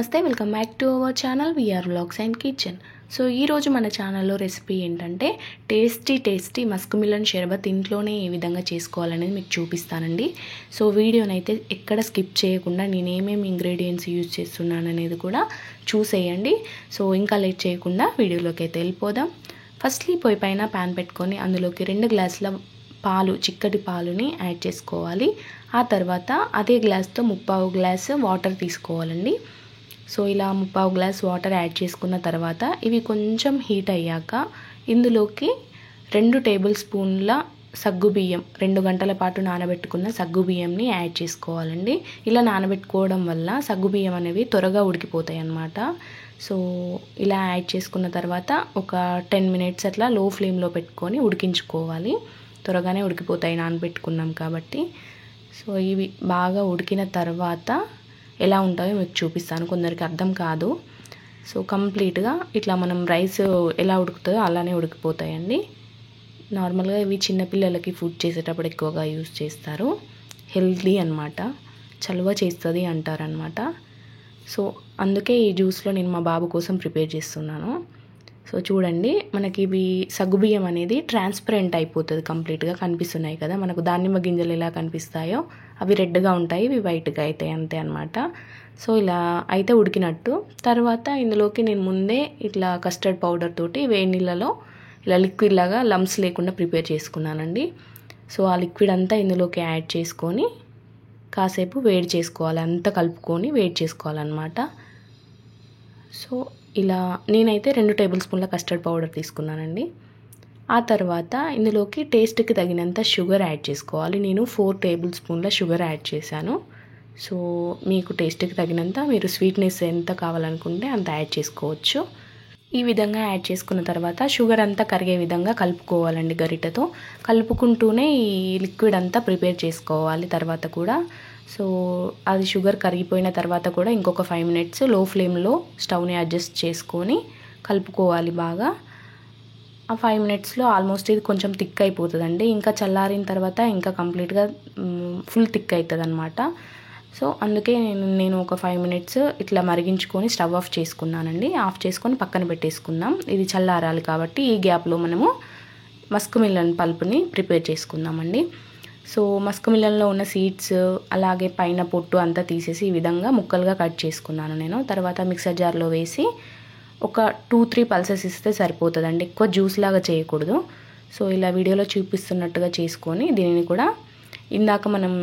నమస్తే welcome back to our channel VR vlogs and kitchen. So ఈరోజు మన ఛానల్లో రెసిపీ ఏంటంటే టేస్టీ మస్క్ మిలన్ షర్బత్ ఇంట్లోనే ఏ విధంగా చేసుకోవాలనేది మీకు చూపిస్తానండి. సో వీడియోనైతే ఎక్కడ స్కిప్ చేయకుండా నేను ఏమేమి ఇంగ్రీడియంట్స్ యూజ్ చేస్తున్నాను అనేది కూడా చూసేయండి. సో ఇంకా లేట్ చేయకుండా వీడియోలోకి అయితే వెళ్ళిపోదాం. ఫస్ట్లీ పొయ్యి పైన ప్యాన్ పెట్టుకొని అందులోకి 2 గ్లాసుల పాలు, చిక్కటి పాలుని యాడ్ చేసుకోవాలి. ఆ తర్వాత అదే గ్లాస్తో 3/4 గ్లాసు వాటర్ తీసుకోవాలండి. సో ఇలా 3/4 గ్లాస్ వాటర్ యాడ్ చేసుకున్న తర్వాత ఇవి కొంచెం హీట్ అయ్యాక ఇందులోకి 2 టేబుల్ స్పూన్ల సగ్గుబియ్యం, 2 గంటల పాటు నానబెట్టుకున్న సగ్గుబియ్యంని యాడ్ చేసుకోవాలండి. ఇలా నానబెట్టుకోవడం వల్ల సగ్గుబియ్యం అనేవి త్వరగా ఉడికిపోతాయి అన్నమాట. సో ఇలా యాడ్ చేసుకున్న తర్వాత ఒక 10 మినిట్స్ అట్లా లో ఫ్లేమ్లో పెట్టుకొని ఉడికించుకోవాలి. త్వరగానే ఉడికిపోతాయి నానబెట్టుకున్నాం కాబట్టి. సో ఇవి బాగా ఉడికిన తర్వాత ఎలా ఉంటాయో మీకు చూపిస్తాను, కొందరికి అర్థం కాదు. సో కంప్లీట్గా ఇట్లా మనం రైస్ ఎలా ఉడుకుతుందో అలానే ఉడికిపోతాయండి. నార్మల్గా ఇవి చిన్నపిల్లలకి ఫుడ్ చేసేటప్పుడు ఎక్కువగా యూజ్ చేస్తారు. హెల్తీ అన్నమాట, చలువ చేస్తుంది అంటారనమాట. సో అందుకే ఈ జ్యూస్లో నేను మా బాబు కోసం ప్రిపేర్ చేస్తున్నాను. సో చూడండి, మనకి ఇవి సగ్గుబియ్యం అనేది ట్రాన్స్పరెంట్ అయిపోతుంది, కంప్లీట్గా కనిపిస్తున్నాయి కదా మనకు. దానిమ్మ గింజలు ఎలా కనిపిస్తాయో అవి రెడ్గా ఉంటాయి, ఇవి వైట్గా అవుతాయి, అంతే అనమాట. సో ఇలా అయితే ఉడికినట్టు. తర్వాత ఇందులోకి నేను ముందే ఇట్లా కస్టర్డ్ పౌడర్ తోటి వేడి నీళ్ళలో ఇలా లిక్విడ్ లాగా లమ్స్ లేకుండా ప్రిపేర్ చేసుకున్నానండి. సో ఆ లిక్విడ్ అంతా ఇందులోకి యాడ్ చేసుకొని కాసేపు వేడి చేసుకోవాలి, అంతా కలుపుకొని వేడి చేసుకోవాలన్నమాట. సో ఇలా నేనైతే 2 టేబుల్ స్పూన్ల కస్టర్డ్ పౌడర్ తీసుకున్నానండి. ఆ తర్వాత ఇందులోకి టేస్ట్కి తగినంత షుగర్ యాడ్ చేసుకోవాలి. నేను 4 టేబుల్ స్పూన్ల షుగర్ యాడ్ చేశాను. సో మీకు టేస్ట్కి తగినంత మీరు స్వీట్నెస్ ఎంత కావాలనుకుంటే అంత యాడ్ చేసుకోవచ్చు. ఈ విధంగా యాడ్ చేసుకున్న తర్వాత షుగర్ అంతా కరిగే విధంగా కలుపుకోవాలండి గరిటెతో. కలుపుకుంటూనే ఈ లిక్విడ్ అంతా ప్రిపేర్ చేసుకోవాలి తర్వాత కూడా. సో అది షుగర్ కరిగిపోయిన తర్వాత కూడా ఇంకొక 5 మినిట్స్ లో ఫ్లేమ్లో స్టవ్ని అడ్జస్ట్ చేసుకొని కలుపుకోవాలి బాగా. ఆ 5 మినిట్స్లో ఆల్మోస్ట్ ఇది కొంచెం థిక్ అయిపోతుందండి. ఇంకా చల్లారిన తర్వాత ఇంకా కంప్లీట్గా ఫుల్ థిక్ అవుతుంది అనమాట. సో అందుకే నేను ఒక 5 మినిట్స్ ఇట్లా మరిగించుకొని స్టవ్ ఆఫ్ చేసుకున్నానండి. ఆఫ్ చేసుకొని పక్కన పెట్టేసుకుందాం, ఇది చల్లారాలి కాబట్టి. ఈ గ్యాప్లో మనము మస్క్ మిలన్ పల్పుని ప్రిపేర్ చేసుకుందామండి. సో మస్క్ మిలన్లో ఉన్న సీడ్స్ అలాగే పైన పొట్టు అంతా తీసేసి ఈ విధంగా ముక్కలుగా కట్ చేసుకున్నాను నేను. తర్వాత మిక్సర్ జార్లో వేసి ఒక 2-3 పల్సెస్ ఇస్తే సరిపోతుందండి, ఎక్కువ జ్యూస్ లాగా చేయకూడదు. సో ఇలా వీడియోలో చూపిస్తున్నట్టుగా చేసుకొని దీనిని కూడా ఇందాక మనం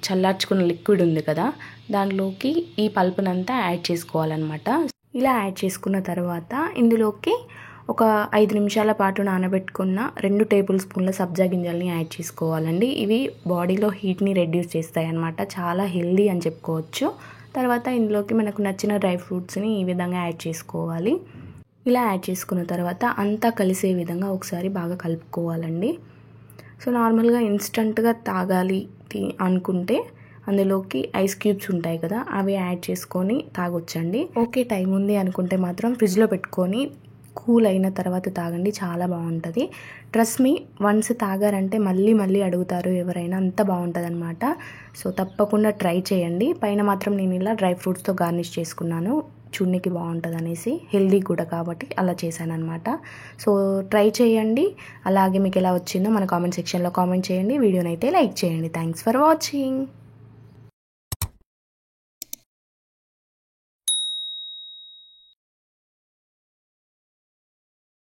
చల్లార్చుకున్న లిక్విడ్ ఉంది కదా దాంట్లోకి ఈ పల్పునంతా యాడ్ చేసుకోవాలన్నమాట. ఇలా యాడ్ చేసుకున్న తర్వాత ఇందులోకి ఒక 5 నిమిషాల పాటు నానబెట్టుకున్న 2 టేబుల్ స్పూన్ల సబ్జా గింజల్ని యాడ్ చేసుకోవాలండి. ఇవి బాడీలో హీట్ని రెడ్యూస్ చేస్తాయి అన్నమాట, చాలా హెల్దీ అని చెప్పుకోవచ్చు. తర్వాత ఇందులోకి మనకు నచ్చిన డ్రై ఫ్రూట్స్ని ఈ విధంగా యాడ్ చేసుకోవాలి. ఇలా యాడ్ చేసుకున్న తర్వాత అంతా కలిసే విధంగా ఒకసారి బాగా కలుపుకోవాలండి. సో నార్మల్గా ఇన్స్టంట్గా తాగాలి అనుకుంటే అందులోకి ఐస్ క్యూబ్స్ ఉంటాయి కదా, అవి యాడ్ చేసుకొని తాగొచ్చండి. ఓకే టైం ఉంది అనుకుంటే మాత్రం ఫ్రిడ్జ్లో పెట్టుకొని కూల్ అయిన తర్వాత తాగండి, చాలా బాగుంటుంది. ట్రస్ట్ మీ, వన్స్ తాగారంటే మళ్ళీ అడుగుతారు ఎవరైనా, అంత బాగుంటుంది అనమాట. సో తప్పకుండా ట్రై చేయండి. పైన మాత్రం నేను ఇలా డ్రై ఫ్రూట్స్తో గార్నిష్ చేసుకున్నాను, చూడనికి బాగుంటుంది అనేసి, హెల్దీ కూడా కాబట్టి అలా చేశాను అనమాట. సో ట్రై చేయండి. అలాగే మీకు ఎలా వచ్చిందో మన కామెంట్ సెక్షన్లో కామెంట్ చేయండి. వీడియోనైతే లైక్ చేయండి. Thanks for watching.